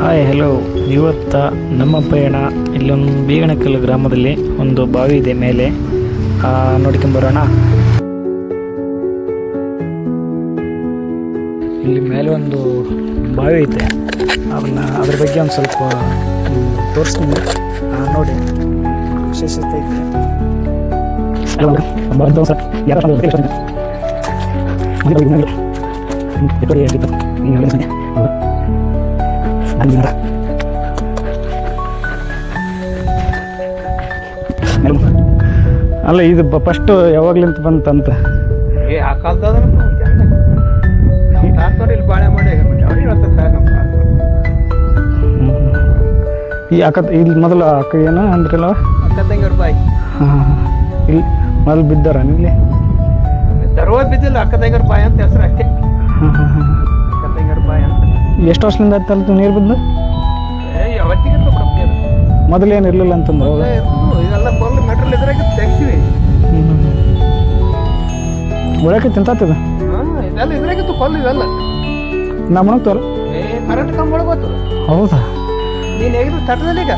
Hi hello. ಇವತ್ತು ನಮ್ಮ ಪಯಣ ಇಲ್ಲೊಂದು ಬೀಗಣಕಲ್ಲು ಗ್ರಾಮದಲ್ಲಿ ಒಂದು ಬಾವಿ ಇದೆ ಮೇಲೆ, ನೋಡ್ಕೊಂಬರೋಣ. ಇಲ್ಲಿ ಮೇಲೆ ಒಂದು ಬಾವಿ ಐತೆ, ಅದ್ರ ಬಗ್ಗೆ ಒಂದು ಸ್ವಲ್ಪ ತೋರಿಸ್ತೀನಿ ನೋಡಿ. ವಿಶೇಷತೆ ಐತೆ. ಅಲ್ಲ, ಇದು ಫಸ್ಟ್ ಯಾವಾಗ್ಲಿಂತ ಬಂತಂತ ಬಾಳೆ ಮಾಡಿ ಈ ಇಲ್ಲಿ ಮೊದಲು ಅಕ್ಕ ಏನ ಅಂದ್ರಲ್ಲ, ಅಕ್ಕ ತಂಗಿಯವ್ರ ಬಾಯಿ. ಇಲ್ಲಿ ಮೊದಲು ಬಿದ್ದಾರ ಇಲ್ಲಿ ತರವ ಬಿದ್ದಿಲ್ಲ, ಅಕ್ಕ ತಂಗಿಯವ್ರ ಬಾಯಿ ಅಂತ ಹೆಸರು ಅಷ್ಟೇ. ಅಕ್ಕ ತಂಗಿಯವ್ರ ಬಾಯಿ ಅಂತ. ಎಷ್ಟು ವರ್ಷದಿಂದ ಆಯ್ತಲ್ಲ ನೀರು ಬಿದ್ದು? ಯಾವತ್ತಿಗೆ ಮೊದಲು ಏನು ಇರಲಿಲ್ಲ ಅಂತಂದ್ರೆ ಇದೆಲ್ಲ ಕೊಲ್ಲು ಮೆಟ್ರಲ್ ಇದ್ರಾಗ ತೆಗ್ಸಿವಿ. ಒಳಕ್ಕೆ ತಿಂತಾತದ ಇದೆಲ್ಲ ಇದ್ರಾಗಿತ್ತು ಕೊಲ್ಲು. ಇವೆಲ್ಲ ನಮ್ಮನ ತೋರ ಕರೆಂಟ್ ಕಂಬ ಗೊತ್ತದ. ಹೌದಾ? ನೀನು ಹೇಗಿದ್ರು ತಟ್ಟದಲ್ಲಿ ಈಗ.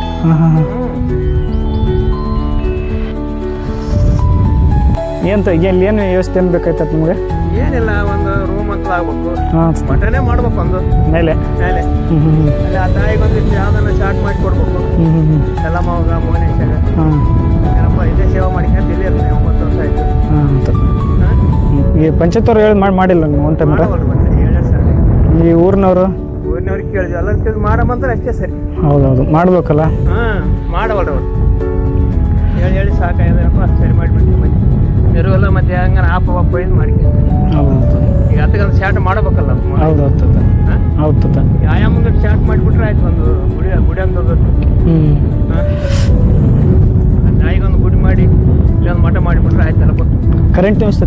ಇಲ್ಲಿ ಏನು ವ್ಯವಸ್ಥೆ ಏನು ಬೇಕಾಯ್ತದ ನಿಮಗೆ? ಏನಿಲ್ಲ, ಒಂದು ರೂಮ್ ಅಂತ ಆಗ್ಬೇಕು, ಮಟನೇ ಮಾಡ್ಬೇಕು ಒಂದು ಮೇಲೆ ಮೇಲೆ. ಅಲ್ಲಿ ಆ ತಾಯಿಗೊಂದು ಯಾವ್ದನ್ನ ಚಾಟ್ ಮಾಡಿ ಕೊಡ್ಬೇಕು. ಎಲ್ಲ ಮಗ ಮೋನೇಶಾಗ ಏನಪ್ಪ ಇದೇ ಸೇವೆ ಮಾಡಿಕೊಂಡು ಇಲ್ಲಿ ಇರ್ತೀನಿ. 9 ವರ್ಷ ಆಯ್ತು. ಈ ಪಂಚಾಯತ್ ಅವ್ರು ಹೇಳಿ ಮಾಡಿಲ್ಲ ಒಂದು ಟೈಮ್? ಈ ಊರಿನವ್ರಿಗೆ ಕೇಳಿದ್ವಿ, ಎಲ್ಲ ಮಾಡಮಂದ್ರೆ ಅಷ್ಟೇ ಸರಿ. ಹೌದೌದು, ಮಾಡ್ಬೇಕಲ್ಲ. ಮಾಡವಲ್ರಿ ಅವ್ರು. ಹೇಳಿ ಸಾಕಾಯ್ದಪ್ಪ, ಸರಿ ಮಾಡಿಬಿಟ್ಟು ಮತ್ತೆ ನೆರವೆಲ್ಲ ಮತ್ತೆ ಹಂಗ ಆಪ ಇದು ಮಾಡ್ಕೊಂಡು ಈಗ ಅದಕ್ಕೊಂದು ಚಾಟ್ ಮಾಡ್ಬೇಕಲ್ಲ. ಹೌದೌದು ಹೌದು. ಆಯಾಮಂಗ ಚಾಟ್ ಮಾಡಿಬಿಟ್ರೆ ಆಯ್ತು. ಒಂದು ಗುಡಿ ಅಂತ ನಾಯಿಗೊಂದು ಗುಡಿ ಮಾಡಿ ಇಲ್ಲೊಂದು ಮಠ ಮಾಡಿಬಿಟ್ರೆ ಆಯ್ತಲ್ಲ. ಕರೆಂಟ್ ವ್ಯವಸ್ಥೆ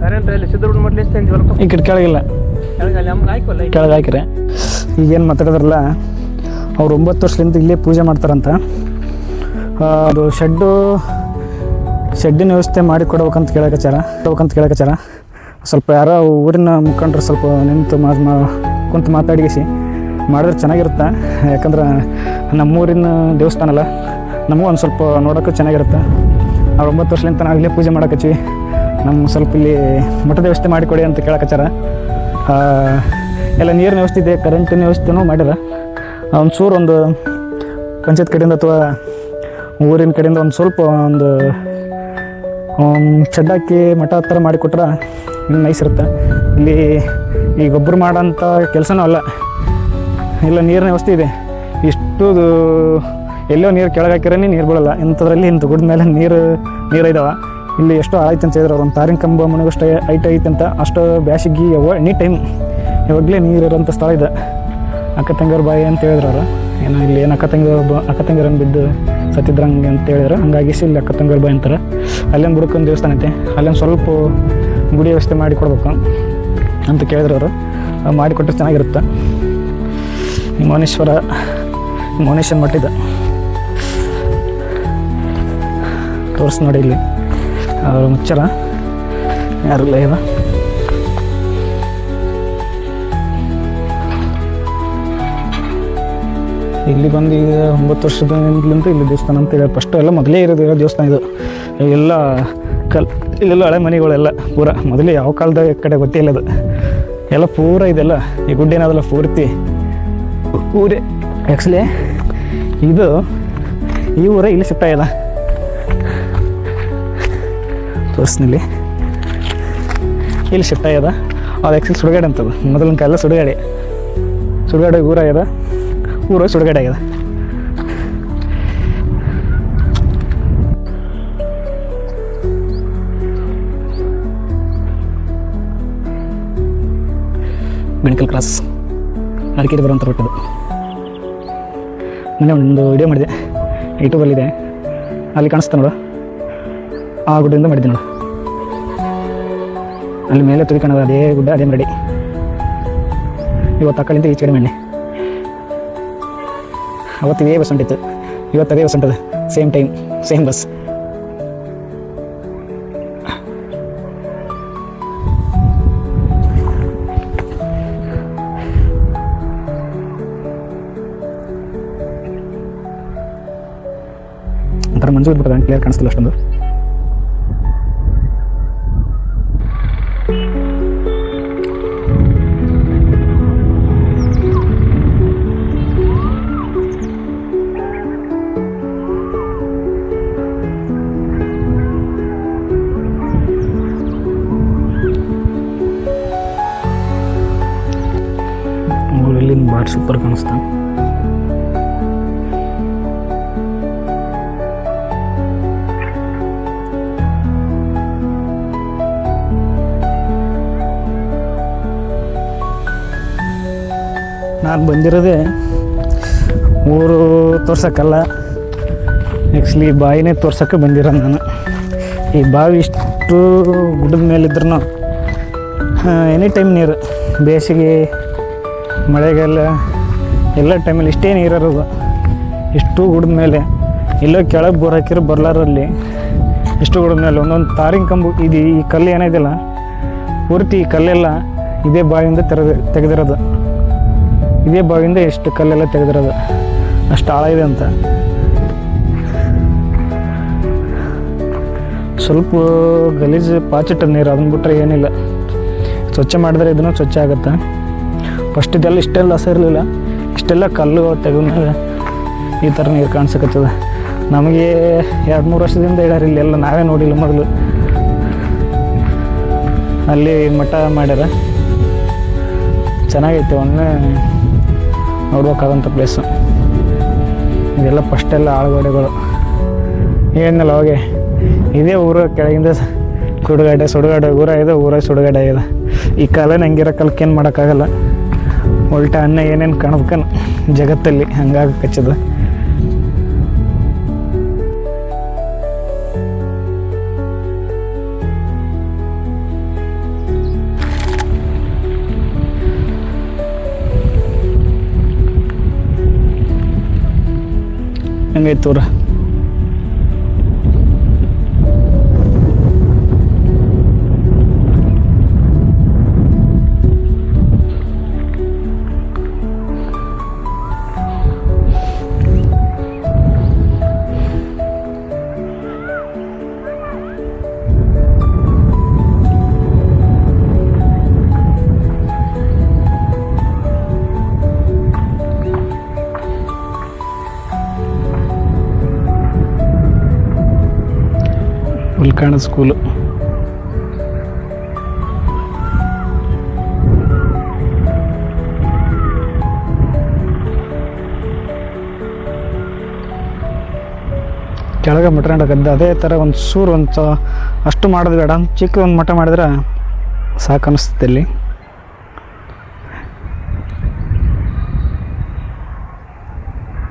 ಕರೆಂಟ್ ಅಲ್ಲಿ ಸಿದ್ಧರುಡ್ ಮಟ್ಲಿ ಎಷ್ಟು ಈ ಕಡೆ ಕೆಳಗಿಲ್ಲ, ಕೆಳಗಲ್ಲಿ ನಮ್ಗೆ ಹಾಕಲ್ಲ. ಕೆಳಗೆ ಹಾಕಿರೆ ಈಗೇನು ಮಾತಾಡಿದ್ರಲ್ಲ, ಅವ್ರು 9 ವರ್ಷದಿಂದ ಇಲ್ಲೇ ಪೂಜೆ ಮಾಡ್ತಾರಂತ. ಅದು ಶೆಡ್ಡಿನ ವ್ಯವಸ್ಥೆ ಮಾಡಿ ಕೊಡ್ಬೇಕಂತ ಕೇಳಕಚ್ಚಾರ. ಸ್ವಲ್ಪ ಯಾರೋ ಊರಿನ ಮುಖಂಡರು ಸ್ವಲ್ಪ ನಿಂತು ಕುಂತು ಮಾತಾಡಿಸಿ ಮಾಡಿದ್ರೆ ಚೆನ್ನಾಗಿರುತ್ತೆ. ಯಾಕಂದ್ರೆ ನಮ್ಮೂರಿನ ದೇವಸ್ಥಾನ ಅಲ್ಲ, ನಮಗೂ ಒಂದು ಸ್ವಲ್ಪ ನೋಡೋಕ್ಕೂ ಚೆನ್ನಾಗಿರುತ್ತೆ. ಅವ್ರು 9 ವರ್ಷದಿಂದ ನಾವು ಇಲ್ಲೇ ಪೂಜೆ ಮಾಡಕತ್ತೀವಿ, ನಮ್ಮ ಸ್ವಲ್ಪ ಇಲ್ಲಿ ಮಠದ ವ್ಯವಸ್ಥೆ ಮಾಡಿಕೊಡಿ ಅಂತ ಕೇಳಕಚ್ಚಾರ. ಎಲ್ಲ ನೀರಿನ ವ್ಯವಸ್ಥೆ ಇದೆ, ಕರೆಂಟಿನ ವ್ಯವಸ್ಥೆನೂ ಮಾಡ್ಯಾರ. ಒಂದು ಪಂಚಾಯತ್ ಕಡೆಯಿಂದ ಅಥವಾ ಊರಿನ ಕಡೆಯಿಂದ ಒಂದು ಸ್ವಲ್ಪ ಒಂದು ಶೆಡ್ ಹಾಕಿ ಮಠ ಹತ್ರ ಮಾಡಿಕೊಟ್ರೆ ಇನ್ನೂ ನೈಸ್ ಇರುತ್ತೆ. ಇಲ್ಲಿ ಈಗ ಒಬ್ಬರು ಮಾಡೋಂಥ ಕೆಲಸನೂ ಅಲ್ಲ, ಇಲ್ಲ ನೀರಿನ ವ್ಯವಸ್ಥೆ ಇದೆ. ಇಷ್ಟು ಎಲ್ಲೋ ನೀರು ಕೆಳಗೆ ಹಾಕಿರೇ ನೀರು ಬೀಳಲ್ಲ. ಇಂಥದ್ರಲ್ಲಿ ಇಂಥ ಗುಡ್ಡ ಮೇಲೆ ನೀರು ಇದಾವೆ. ಇಲ್ಲಿ ಎಷ್ಟೋ ಆಯ್ತು ಅಂತ ಹೇಳಿದ್ರು, ಒಂದು ತಾರಿನ ಕಂಬ ಮನೆಗಷ್ಟು ಐಟ್ ಐತೆ ಅಂತ. ಅಷ್ಟು ಬ್ಯಾಸಿಗೆ ಎನಿ ಟೈಮ್ ಯಾವಾಗಲೇ ನೀರು ಇರೋಂಥ ಸ್ಥಳ ಇದೆ. ಅಕ್ಕ ತಂಗಿಯವ್ರ ಬಾಯಿ ಅಂತ ಹೇಳಿದ್ರು ಅವರು. ಏನೋ ಇಲ್ಲಿ ಏನು ಅಕ್ಕ ತಂಗಿಯರನ್ನು ಬಿದ್ದು ಸತ್ತಿದ್ರಂಗೆ ಅಂತ ಹೇಳಿದ್ರು. ಹಂಗಾಗಿ ಇಲ್ಲಿ ಅಕ್ಕ ತಂಗಿಯವ್ರ ಬಾಯಿ ಅಂತಾರೆ. ಅಲ್ಲೊಂದು ಬುಡಕ್ಕೊಂದು ದೇವಸ್ಥಾನ ಐತೆ, ಅಲ್ಲೊಂದು ಸ್ವಲ್ಪ ಗುಡಿ ವ್ಯವಸ್ಥೆ ಮಾಡಿ ಕೊಡ್ಬೇಕು ಅಂತ ಕೇಳಿದ್ರು ಅವರು. ಮಾಡಿಕೊಟ್ರೆ ಚೆನ್ನಾಗಿರುತ್ತೆ. ಮೌನೇಶ್ವರ ಮಠ ಇದೆ, ತೋರಿಸ್ ನೋಡಿ. ಇಲ್ಲಿ ಅವರು ಮುಚ್ಚಾರ, ಯಾರಿಲ್ಲ ಇದೆ. ಇಲ್ಲಿ ಬಂದು ಈಗ 9 ವರ್ಷದಿಂದಲಂತೂ ಇಲ್ಲಿ ದೇವಸ್ಥಾನ ಅಂತ ಹೇಳಿ. ಫಸ್ಟು ಎಲ್ಲ ಮೊದಲೇ ಇರೋದು ದೇವಸ್ಥಾನ ಇದು. ಇಲ್ಲೆಲ್ಲ ಇಲ್ಲೆಲ್ಲ ಹಳೆ ಮನೆಗಳೆಲ್ಲ ಪೂರ ಮೊದಲೇ ಯಾವ ಕಾಲದಾಗ ಕಡೆ ಗೊತ್ತಿಲ್ಲ. ಅದು ಎಲ್ಲ ಪೂರ ಇದೆಲ್ಲ ಈ ಗುಡ್ಡೇನದಲ್ಲ ಪೂರ್ತಿ ಊರೇ. ಆ್ಯಕ್ಚುಲಿ ಇದು ಈ ಊರೇ ಇಲ್ಲಿ ಶಿಫ್ಟ್ ಆಗ್ಯದ. ತೋರಿಸ್ನಲ್ಲಿ ಇಲ್ಲಿ ಶಿಫ್ಟ್ ಆಗ್ಯದ. ಅದು ಆ್ಯಕ್ಚುಲಿ ಸುಡುಗಾಡೆ ಅಂತದು. ಮೊದಲಿನ ಕಾಲ ಸುಡುಗಾಡೆ ಊರಾಗ್ಯದ. ಊರು ಸುಡುಗಾಡೆ ಆಗ್ಯದ. ಬೆಣಕಲ್ ಕ್ರಾಸ್ ಅರಕೇರಿ ಬರುವಂಥ ರೂಟದು. ಮೊನ್ನೆ ಒಂದು ವಿಡಿಯೋ ಮಾಡಿದೆ, ಯೂಟ್ಯೂಬಲ್ಲಿದೆ. ಅಲ್ಲಿ ಕಾಣಿಸ್ತಾ ನೋಡು, ಆ ಗುಡ್ಡದಿಂದ ಮಾಡಿದ್ದೆ ನೋಡು. ಅಲ್ಲಿ ಮೇಲೆ ತುದಿಕಾಣದ ಅದೇ ಗುಡ್ಡ, ಅದೇ ಮರಡಿ. ಇವತ್ತು ಆ ಕಡೆಯಿಂದ ಈಚೆ ಕಡೆ ಮಾಡಿ. ಅವತ್ತು ಇದೇ ಬಸ್ ಹೊಂಟಿತ್ತು, ಇವತ್ತು ಅದೇ ಬಸ್ ಹೊಂಟದ. Same time, same bus. ಮಂಜು ಬಿಟ್ಬಿಡ್ತಾನೆ, ಕ್ಲಿಯರ್ ಕಾಣಿಸ್ತಿಲ್ಲ ಅಷ್ಟೊಂದು. ಇಲ್ಲಿಂದ ಭಾಳ ಸೂಪರ್ ಕಾಣಿಸ್ತಾ. ನಾನು ಬಂದಿರೋದೇ ಊರು ತೋರ್ಸೋಕ್ಕಲ್ಲ, ಆ್ಯಕ್ಚುಲಿ ಬಾವಿನೇ ತೋರ್ಸೋಕ್ಕೆ ಬಂದಿರೋದು ನಾನು. ಈ ಬಾವಿ ಇಷ್ಟು ಗುಡ್ಡದ ಮೇಲಿದ್ರೂ ಎನಿ ಟೈಮ್ ನೀರು, ಬೇಸಿಗೆ ಮಳೆಗಾಲ ಎಲ್ಲ ಟೈಮಲ್ಲಿ ಇಷ್ಟೇ ನೀರಿರೋದು. ಇಷ್ಟು ಗುಡ್ದ ಮೇಲೆ ಎಲ್ಲೋ ಕೆಳಗೆ ಬೋರ್ ಹಾಕಿರೋ ಬರ್ಲಾರಲ್ಲಿ ಇಷ್ಟು ಗುಡ್ದ ಮೇಲೆ ಒಂದೊಂದು ತಾರಿಂಗ್ ಕಂಬು ಇದು. ಈ ಕಲ್ಲು ಏನಿದೆಯಲ್ಲ ಪೂರ್ತಿ ಈ ಕಲ್ಲೆಲ್ಲ ಇದೇ ಬಾವಿಯಿಂದ ತೆಗೆದಿರೋದು. ಇದೇ ಬಾವಿಯಿಂದ ಎಷ್ಟು ಕಲ್ಲೆಲ್ಲ ತೆಗೆದಿರೋದು, ಅಷ್ಟು ಆಳ ಇದೆ ಅಂತ. ಸ್ವಲ್ಪ ಗಲೀಜು ಪಾಚಿಟ್ಟ ನೀರು, ಅದನ್ನ ಬಿಟ್ಟರೆ ಏನಿಲ್ಲ. ಸ್ವಚ್ಛ ಮಾಡಿದ್ರೆ ಇದನ್ನು ಸ್ವಚ್ಛ ಆಗುತ್ತೆ. ಫಸ್ಟ್ ಇದೆಲ್ಲ ಇಷ್ಟೆಲ್ಲ ಹಸ ಇರಲಿಲ್ಲ, ಇಷ್ಟೆಲ್ಲ ಕಲ್ಲು ತೆಗೆದ್ಮೇಲೆ ಈ ಥರ ನೀರು ಕಾಣಿಸಕತ್ತದ. ನಮಗೆ 2-3 ವರ್ಷದಿಂದ ಇಡ್ಯಾರ ಇಲ್ಲೆಲ್ಲ, ನಾವೇ ನೋಡಿಲ್ಲ. ಮೊದಲು ಅಲ್ಲಿ ಮಠ ಮಾಡ್ಯಾರ, ಚೆನ್ನಾಗೈತೆ, ಒಮ್ಮೆ ನೋಡ್ಬೇಕಾದಂಥ ಪ್ಲೇಸು. ಇದೆಲ್ಲ ಫಸ್ಟೆಲ್ಲ ಆಳುಗೋಡೆಗಳು ಏನಿಲ್ಲ. ಅವಾಗೆ ಇದೇ ಊರು ಕೆಳಗಿಂದ ಸುಡುಗಾಡೆ ಊರ ಇದೆ, ಊರಾಗ ಸುಡುಗಾಡೆ ಇದೆ. ಈ ಕಾಲನ ಹಂಗಿರೋ ಕಲ್ಕೇನು ಏನು ಮಾಡೋಕ್ಕಾಗಲ್ಲ. ಉಲ್ಟಾ ಅನ್ನ ಏನೇನು ಕಾಣ್ಬೇಕನ ಜಗತ್ತಲ್ಲಿ ಹಂಗಾಗಿ ಕಚ್ಚದ. ಹಂಗೈತೆ ಊರ. ಉಲ್ಕಾಣ ಸ್ಕೂಲು. ಕೆಳಗೆ ಮಟ್ಕೊಂಡಾಗದ್ದು ಅದೇ ಥರ ಒಂದು ಸೂರು ಅಷ್ಟು ಮಾಡೋದು ಬೇಡ, ಚಿಕ್ಕ ಒಂದು ಮಠ ಮಾಡಿದ್ರೆ ಸಾಕು ಅನಿಸ್ತದೆ ಇಲ್ಲಿ.